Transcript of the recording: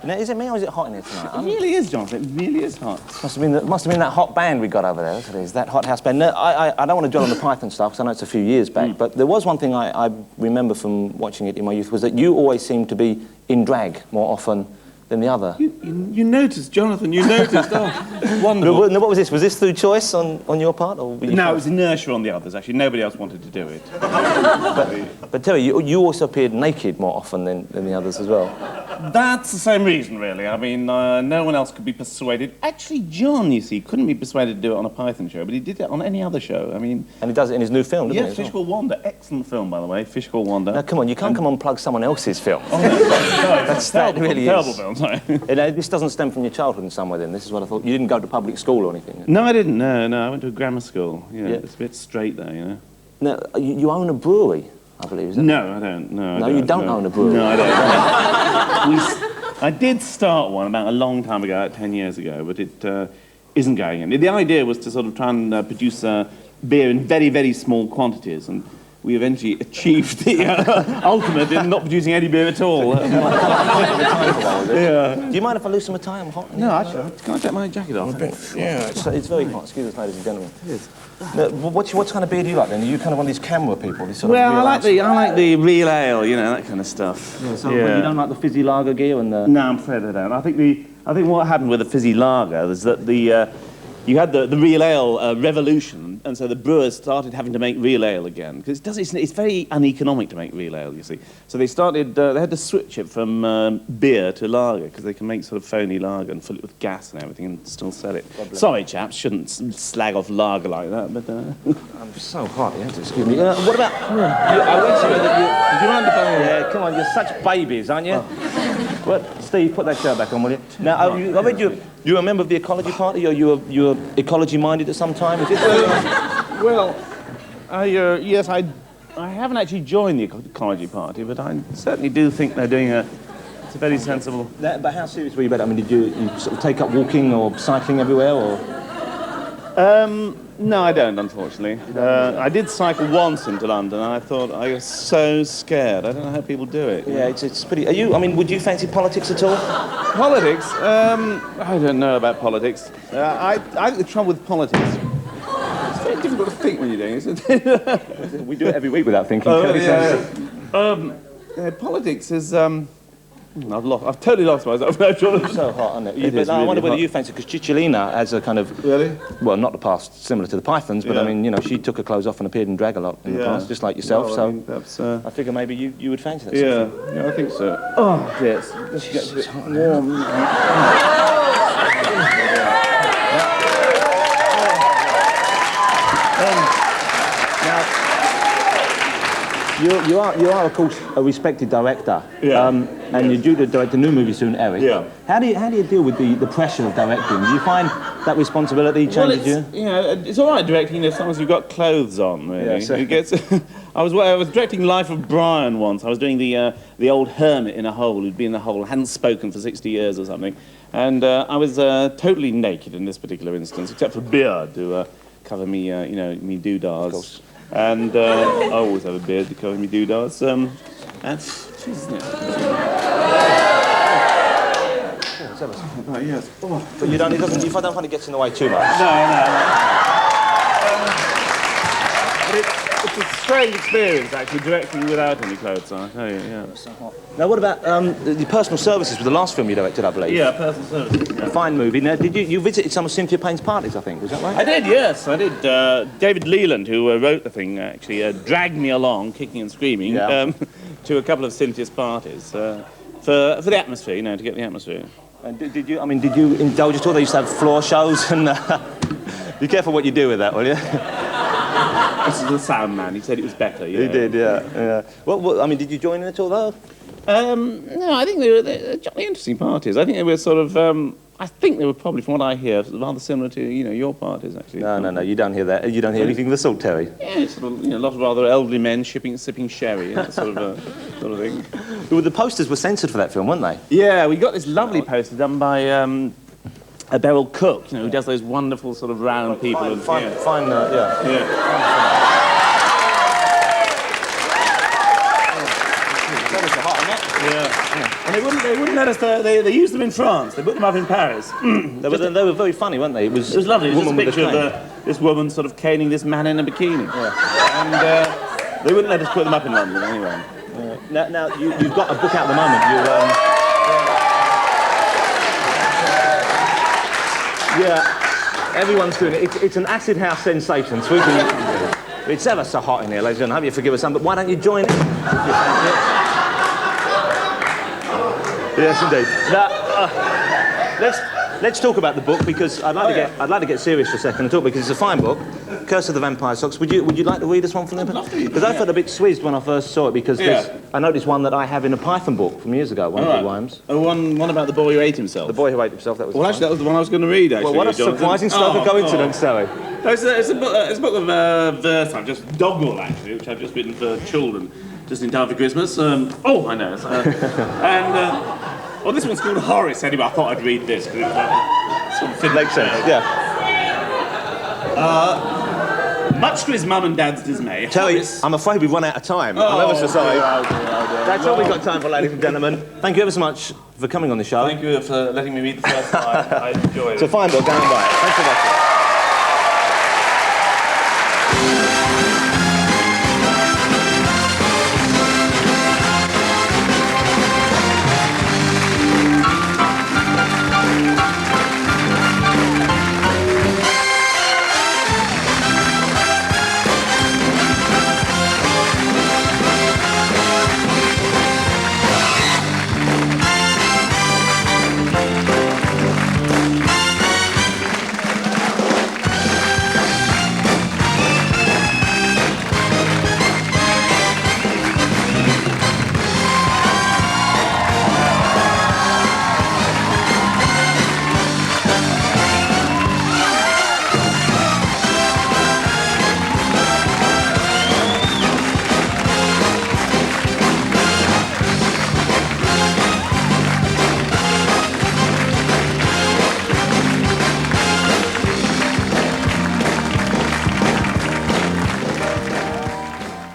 Now, is it me or is it hot in here tonight? It really is, Jonathan. It really is hot. Must have been that hot band we got over there. Look at this, that hot house band. No, I don't want to dwell on the Python stuff because I know it's a few years back, but there was one thing I remember from watching it in my youth was that you always seemed to be in drag more often than the other. You noticed, Jonathan, you noticed. Oh, wonderful. No, what was this? Was this through choice on your part? Or no, it was inertia on the others, actually. Nobody else wanted to do it. But Terry, you also appeared naked more often than the others as well. That's the same reason, really. I mean, no one else could be persuaded. Actually, John, you see, couldn't be persuaded to do it on a Python show, but he did it on any other show. I mean... And he does it in his new film, doesn't he? Yeah, Fish Called Wanda. Excellent film, by the way. Fish Called Wanda. Now, come on, you can't come on plug someone else's film. Oh, no, that really is. Terrible film, sorry. This doesn't stem from your childhood in some way, then? This is what I thought. You didn't go to public school or anything? No, I didn't. No, I went to a grammar school. Yeah, it's a bit straight there, you know. Now, you own a brewery, I believe, is it? No, I don't. No, you don't own a brewery? No, I don't. I did start one about a long time ago, about 10 years ago, but it isn't going in. The idea was to sort of try and produce beer in very, very small quantities, and we eventually achieved the ultimate in not producing any beer at all. Yeah. Do you mind if I lose some time? I'm hot. No, actually. Can I take my jacket off? Yeah, it's very hot. Excuse us, ladies and gentlemen. It is. Now, what kind of beer do you like then? Are you kind of one of these camera people? These sort of I like the real ale, you know, that kind of stuff. Yeah, so you don't like the fizzy lager gear and the... No, I'm afraid I don't. I think what happened with the fizzy lager is that you had the real ale revolution, and so the brewers started having to make real ale again because it's very uneconomic to make real ale, you see. So they started they had to switch it from beer to lager because they can make sort of phony lager and fill it with gas and everything and still sell it. Sorry, chaps, shouldn't slag off lager like that, but I'm so hot. You have to excuse me. What about? I wish you did you mind if I? Yeah, come on, you're such babies, aren't you? Oh. Well, Steve, put that shirt back on, will you? Now, I read you're a member of the Ecology Party, or you're ecology-minded at some time? Is it? Well, yes, I haven't actually joined the Ecology Party, but I certainly do think they're doing it's a very sensible... But how serious were you about it? I mean, did you sort of take up walking or cycling everywhere, or...? No, I don't, unfortunately. I did cycle once into London, and I thought I was so scared. I don't know how people do it. Yeah, it's pretty... would you fancy politics at all? Politics? I don't know about politics. I think the trouble with politics... It's very difficult to think when you're doing it. We do it every week without thinking. Politics is... I've totally lost myself now, John. It's so hot, isn't it? I wonder whether you fancy, because Cicciolina has a kind of... Really? Well, not the past similar to the Pythons, but I mean, you know, she took her clothes off and appeared in drag a lot in the past, just like yourself, well, I mean, that's, I figure maybe you would fancy that. Yeah, I think so. Oh, yes. Let's get a bit warm. You are, of course, a respected director, and you're due to direct a new movie soon, Eric. Yeah. How do you deal with the pressure of directing? Do you find that responsibility changes you? You know, it's all right directing as long as you've got clothes on. Really, yeah, so it gets. I was directing Life of Brian once. I was doing the old hermit in a hole who'd been in a hole, hadn't spoken for 60 years or something, and I was totally naked in this particular instance, except for beard to cover me, me doodads. Of course. And I always have a beard to cover me doodads. Yes. Oh. But you don't find it gets in the way too much. No. It's a strange experience, actually, directing without any clothes on, I tell you, yeah. So hot. Now, what about the Personal Services, was the last film you directed, I believe? Yeah, Personal Services. Yeah. A fine movie. Now, did you visited some of Cynthia Payne's parties, I think, was that right? I did, yes, I did. David Leland, who wrote the thing, actually, dragged me along, kicking and screaming, to a couple of Cynthia's parties for the atmosphere, to get the atmosphere. And did you indulge at all? They used to have floor shows and... Be careful what you do with that, will you? This is the sound man. He said it was better. He did, yeah. Well, did you join in at all, though? No, I think they were jolly interesting parties. I think they were sort of... I think they were probably, from what I hear, rather similar to, your parties, actually. No, you don't hear that. You don't hear anything of the sort, Terry. Yeah, it's sort of, a lot of rather elderly men sipping sherry, that sort of thing. Well, the posters were censored for that film, weren't they? Yeah, we got this lovely poster done by Beryl Cook, who does those wonderful sort of round people. Fine, Yeah. And they wouldn't let us. They used them in France. They put them up in Paris. They were very funny, weren't they? It was lovely. It was just a with picture cane. of this woman sort of caning this man in a bikini. Yeah. And they wouldn't let us put them up in London anyway. Now you've got a book out at the moment. Yeah, everyone's doing it. It's an acid house sensation. It's ever so hot in here, ladies and gentlemen. I hope you forgive us some, but why don't you join in? Yes, indeed. Now, let's talk about the book, because I'd like to get serious for a second and talk, because it's a fine book, Curse of the Vampire Socks. Would you like to read us one from them? Because I felt a bit squizzed when I first saw it, because I noticed one that I have in a Python book from years ago, one of the rhymes. Oh, one about the boy who ate himself. The boy who ate himself. That was. Well, actually, that was the one I was going to read. Actually, well, what a surprising stroke of coincidence, Zoe. No, it's a book of verse. I've just doggerel actually, which I've just written for children, just in time for Christmas. I know. Well, this one's called Horace. Anyway, I thought I'd read this because it sort of makes sense. Yeah. Much to his mum and dad's dismay, Terry, I'm afraid we've run out of time. I'm ever so sorry. That's all we've got time for, ladies and gentlemen. Thank you ever so much for coming on the show. Thank you for letting me read the first time. I enjoyed it. It's a fine book. Go and buy it. Thanks for watching.